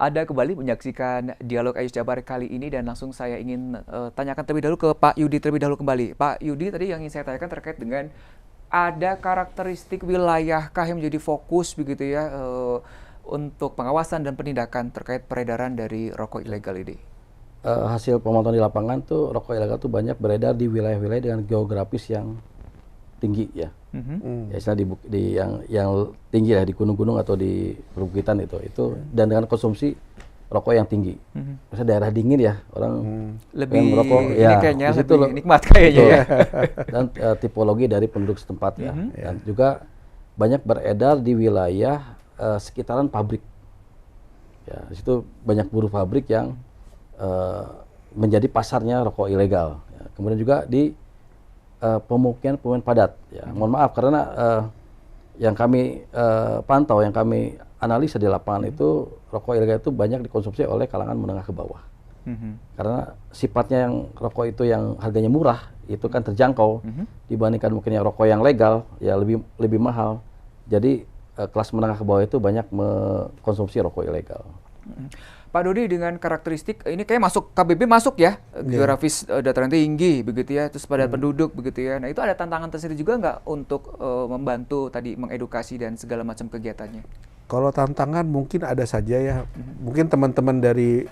Anda kembali menyaksikan Dialog Ayus Jabar kali ini dan langsung saya ingin tanyakan terlebih dahulu ke Pak Yudi terlebih dahulu kembali. Pak Yudi, tadi yang ingin saya tanyakan terkait dengan ada karakteristik wilayahkah yang menjadi fokus begitu ya untuk pengawasan dan penindakan terkait peredaran dari rokok ilegal ini? Hasil pemantauan di lapangan tuh rokok ilegal tuh banyak beredar di wilayah-wilayah dengan geografis yang tinggi ya. Ya, istilah yang tinggi ya, di gunung-gunung atau di perbukitan itu dan dengan konsumsi rokok yang tinggi. Misalnya daerah dingin ya, orang lebih merokok ini ya kayaknya di situ lebih nikmat kayaknya ya. Dan tipologi dari penduduk setempat ya. Dan juga banyak beredar di wilayah sekitaran pabrik. Ya, di situ banyak buruh pabrik yang menjadi pasarnya rokok ilegal. Ya, kemudian juga di pemukiman padat. Ya, mohon maaf karena yang kami pantau, yang kami analisa di lapangan itu rokok ilegal itu banyak dikonsumsi oleh kalangan menengah ke bawah. Karena sifatnya yang rokok itu yang harganya murah, itu kan terjangkau dibandingkan mungkin yang rokok yang legal ya lebih mahal. Jadi kelas menengah ke bawah itu banyak mengkonsumsi rokok ilegal. Pak Dodi, dengan karakteristik ini kayak masuk KBB masuk ya, geografis dataran tinggi begitu ya, terus padat penduduk begitu ya. Nah itu ada tantangan tersendiri juga nggak untuk membantu tadi mengedukasi dan segala macam kegiatannya? Kalau tantangan mungkin ada saja ya. Mungkin teman-teman dari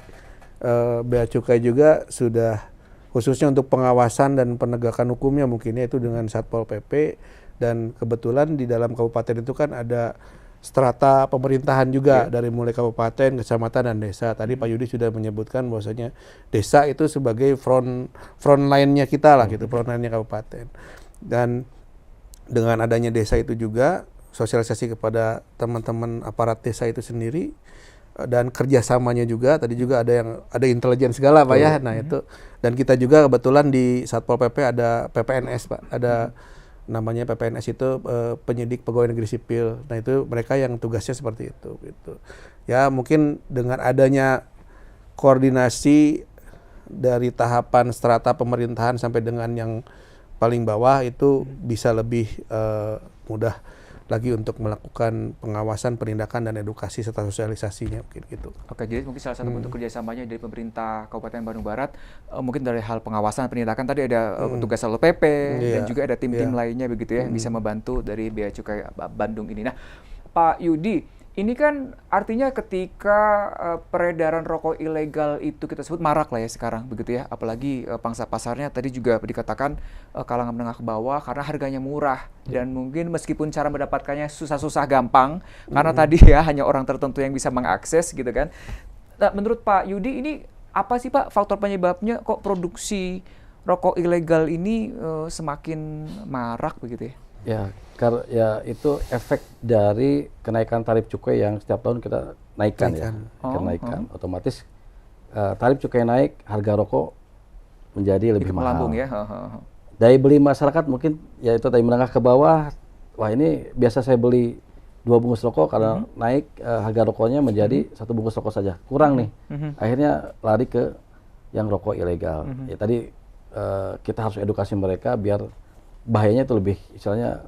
Bea Cukai juga sudah khususnya untuk pengawasan dan penegakan hukumnya mungkin ya itu dengan Satpol PP, dan kebetulan di dalam kabupaten itu kan ada strata pemerintahan juga dari mulai kabupaten, kecamatan, dan desa. Tadi Pak Yudi sudah menyebutkan bahwasanya desa itu sebagai front line-nya kita lah gitu, front line-nya kabupaten. Dan dengan adanya desa itu juga sosialisasi kepada teman-teman aparat desa itu sendiri dan kerjasamanya juga. Tadi juga ada intelijen segala Pak ya. Nah itu, dan kita juga kebetulan di Satpol PP ada PPNS Pak, ada namanya PPNS itu penyidik pegawai negeri sipil. Nah itu mereka yang tugasnya seperti itu gitu. Ya mungkin dengan adanya koordinasi dari tahapan strata pemerintahan sampai dengan yang paling bawah itu bisa lebih mudah lagi untuk melakukan pengawasan, penindakan, dan edukasi serta sosialisasinya mungkin gitu. Oke, jadi mungkin salah satu bentuk kerjasamanya dari pemerintah Kabupaten Bandung Barat, mungkin dari hal pengawasan, penindakan tadi ada petugas Satpol PP dan juga ada tim-tim lainnya begitu ya, yang bisa membantu dari Bea Cukai Bandung ini. Nah, Pak Yudi, ini kan artinya ketika peredaran rokok ilegal itu kita sebut marak lah ya sekarang begitu ya, apalagi pangsa pasarnya tadi juga dikatakan kalangan menengah ke bawah karena harganya murah dan mungkin meskipun cara mendapatkannya susah-susah gampang karena tadi ya hanya orang tertentu yang bisa mengakses gitu kan. Nah, menurut Pak Yudi ini apa sih Pak faktor penyebabnya kok produksi rokok ilegal ini semakin marak begitu ya? Ya itu efek dari kenaikan tarif cukai yang setiap tahun kita naikkan. Ya. Kenaikan. Otomatis tarif cukai naik, harga rokok menjadi lebih mahal. Melambung ya. Daya beli masyarakat mungkin ya itu tadi menengah ke bawah. Wah ini biasa saya beli 2 bungkus rokok karena naik harga rokoknya menjadi 1 bungkus rokok saja. Kurang nih. Akhirnya lari ke yang rokok ilegal. Ya tadi kita harus edukasi mereka biar bahayanya itu lebih istilahnya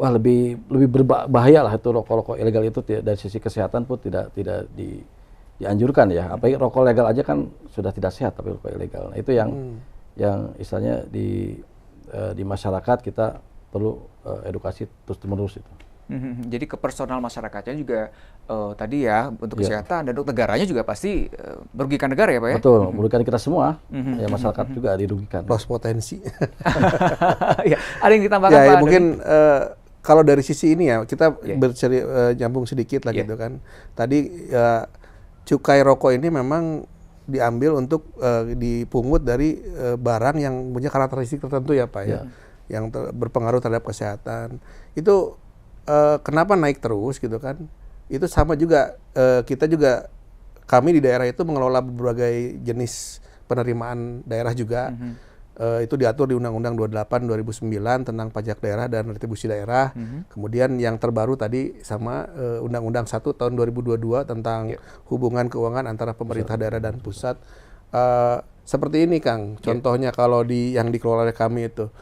lebih berbahaya lah itu rokok ilegal itu dari sisi kesehatan pun tidak dianjurkan ya. Apalagi rokok legal aja kan sudah tidak sehat, tapi rokok ilegal. Nah, itu yang istilahnya di masyarakat kita perlu edukasi terus-menerus itu. Jadi ke personal masyarakatnya juga tadi ya untuk kesehatan dan untuk negaranya juga pasti merugikan negara ya Pak ya? Betul, merugikan kita semua. Ya masyarakat juga dirugikan. Loss potensi. Ya, ada yang ditambahkan ya, Pak? Mungkin kalau dari sisi ini ya kita nyambung sedikit lah gitu kan. Tadi cukai rokok ini memang diambil untuk dipungut dari barang yang punya karakteristik tertentu ya Pak ya, yang berpengaruh terhadap kesehatan. Itu kenapa naik terus gitu kan? Itu sama juga kami di daerah itu mengelola berbagai jenis penerimaan daerah juga. Itu diatur di Undang-Undang 28 2009 tentang pajak daerah dan retribusi daerah. Kemudian yang terbaru tadi sama Undang-Undang 1 tahun 2022 tentang hubungan keuangan antara pemerintah daerah dan pusat. Seperti ini Kang, contohnya kalau yang dikelola oleh kami itu,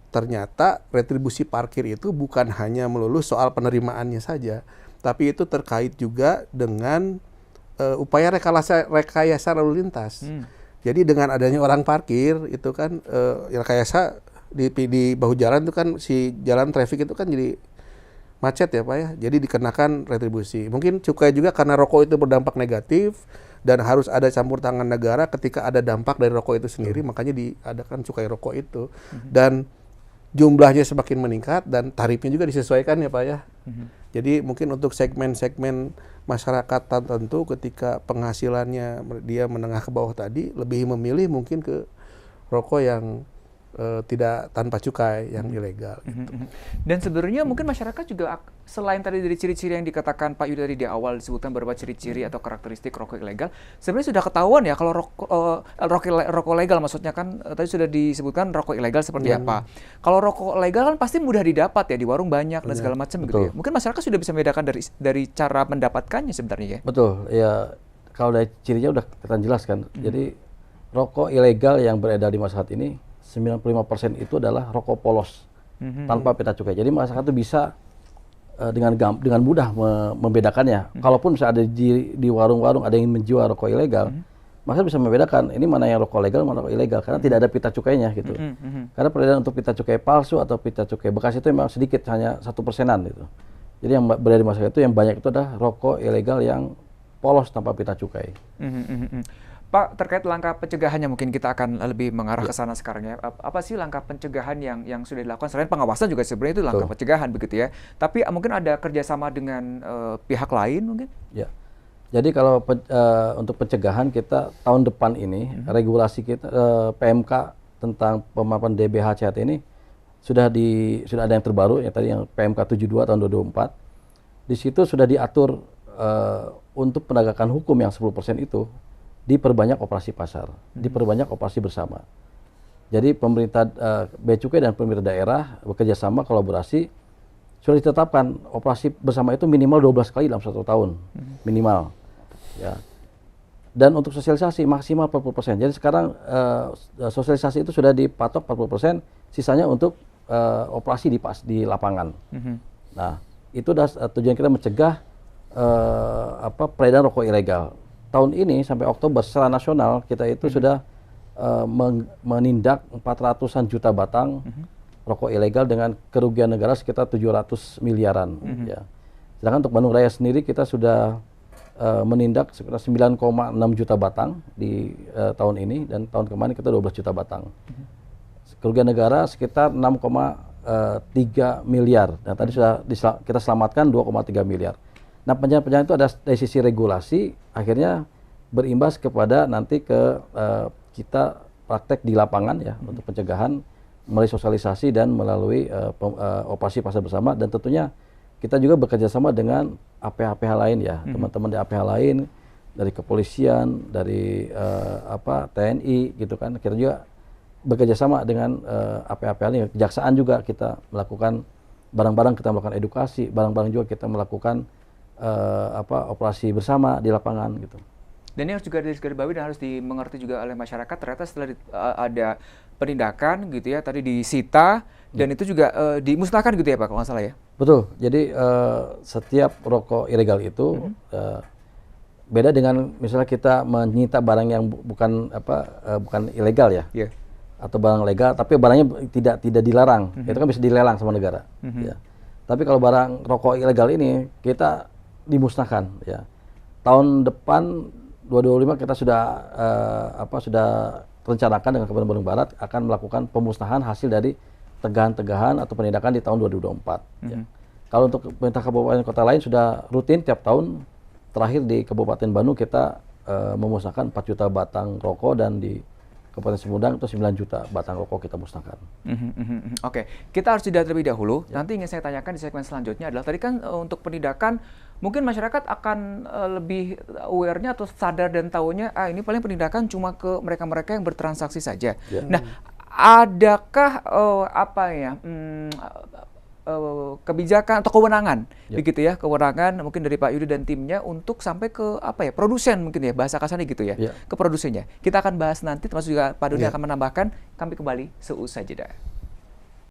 ternyata retribusi parkir itu bukan hanya melulu soal penerimaannya saja, tapi itu terkait juga dengan upaya rekayasa lalu lintas. Jadi dengan adanya orang parkir itu kan rekayasa di bahu jalan itu kan si jalan traffic itu kan jadi macet ya Pak ya. Jadi dikenakan retribusi. Mungkin cukai juga karena rokok itu berdampak negatif dan harus ada campur tangan negara ketika ada dampak dari rokok itu sendiri, makanya diadakan cukai rokok itu. Dan jumlahnya semakin meningkat dan tarifnya juga disesuaikan ya Pak ya. Jadi mungkin untuk segmen-segmen masyarakat tertentu ketika penghasilannya dia menengah ke bawah tadi lebih memilih mungkin ke rokok yang tidak tanpa cukai, yang ilegal. Gitu. Dan sebenarnya mungkin masyarakat juga selain tadi dari ciri-ciri yang dikatakan Pak Yudi tadi di awal disebutkan beberapa ciri-ciri atau karakteristik rokok ilegal, sebenarnya sudah ketahuan ya kalau rokok legal maksudnya kan tadi sudah disebutkan rokok ilegal seperti apa. Kalau rokok legal kan pasti mudah didapat ya di warung banyak dan segala macam gitu ya. Mungkin masyarakat sudah bisa membedakan dari cara mendapatkannya sebenarnya ya. Betul ya, kalau dari cirinya udah kita jelaskan. Jadi rokok ilegal yang beredar di masyarakat ini 95% itu adalah rokok polos tanpa pita cukai. Jadi masyarakat itu bisa dengan mudah membedakannya. Kalaupun misalnya ada di warung-warung ada yang menjual rokok ilegal, masyarakat bisa membedakan ini mana yang rokok legal, mana rokok ilegal karena tidak ada pita cukainya gitu. Karena peredaran untuk pita cukai palsu atau pita cukai bekas itu memang sedikit, hanya 1% gitu. Jadi yang beredar di masyarakat itu yang banyak itu adalah rokok ilegal yang polos tanpa pita cukai. Pak, terkait langkah pencegahannya mungkin kita akan lebih mengarah ke sana sekarang ya. Apa sih langkah pencegahan yang sudah dilakukan? Selain pengawasan juga sebenarnya itu langkah pencegahan begitu ya. Tapi mungkin ada kerjasama dengan pihak lain mungkin? Ya. Jadi kalau untuk pencegahan kita tahun depan ini regulasi kita PMK tentang pemaparan DBH-CHT ini sudah ada yang terbaru ya tadi yang PMK 72 tahun 2024. Di situ sudah diatur untuk penegakan hukum yang 10% itu diperbanyak operasi pasar, diperbanyak operasi bersama. Jadi pemerintah Bea Cukai dan pemerintah daerah bekerja sama kolaborasi sudah ditetapkan operasi bersama itu minimal 12 kali dalam 1 tahun minimal. Ya. Dan untuk sosialisasi maksimal 40%. Jadi sekarang sosialisasi itu sudah dipatok 40%, sisanya untuk operasi di lapangan. Nah, itu tujuan kita mencegah peredaran rokok ilegal. Tahun ini sampai Oktober secara nasional kita itu sudah menindak 400-an juta batang rokok ilegal dengan kerugian negara sekitar 700 miliaran. Ya. Sedangkan untuk Bandung Raya sendiri kita sudah menindak sekitar 9,6 juta batang di tahun ini dan tahun kemarin kita 12 juta batang. Kerugian negara sekitar 6,3 miliar dan tadi sudah kita selamatkan 2,3 miliar. Nah, pencegahan itu ada dari sisi regulasi, akhirnya berimbas kepada nanti ke kita praktek di lapangan ya untuk pencegahan melalui sosialisasi dan melalui operasi pasar bersama dan tentunya kita juga bekerja sama dengan APH-APH lain ya, teman-teman di APH lain dari kepolisian, dari TNI gitu kan. Kita juga bekerja sama dengan APH-APH lain, kejaksaan juga kita melakukan barang-barang kita melakukan edukasi, barang-barang juga kita melakukan operasi bersama di lapangan gitu. Dan ini harus juga digarisbawahi dan harus dimengerti juga oleh masyarakat. Ternyata setelah ada penindakan gitu ya, tadi disita dan itu juga dimusnahkan gitu ya Pak, kalau nggak salah ya? Betul. Jadi setiap rokok ilegal itu beda dengan misalnya kita menyita barang yang bukan ilegal ya, atau barang legal, tapi barangnya tidak dilarang. Itu kan bisa dilelang sama negara. Ya. Tapi kalau barang rokok ilegal ini kita dimusnahkan ya. Tahun depan 2025 kita sudah rencanakan dengan Kabupaten Bandung Barat akan melakukan pemusnahan hasil dari tegahan-tegahan atau penindakan di tahun 2024. Ya. Kalau untuk pemerintah kabupaten kota lain sudah rutin tiap tahun. Terakhir di Kabupaten Bandung kita memusnahkan 4 juta batang rokok dan di Kabupaten Sumedang itu 9 juta batang rokok kita musnahkan. Oke, kita harus jeda terlebih dahulu. Nanti ingin saya tanyakan di segmen selanjutnya adalah tadi kan untuk penindakan mungkin masyarakat akan lebih aware-nya atau sadar dan tahunya ini paling penindakan cuma ke mereka-mereka yang bertransaksi saja. Nah, adakah kebijakan atau kewenangan begitu ya, kewenangan mungkin dari Pak Yudi dan timnya untuk sampai ke produsen mungkin ya, bahasa kasarnya gitu ya, ke produsennya. Kita akan bahas nanti, termasuk juga Pak Dodi akan menambahkan. Kami kembali seusai jeda.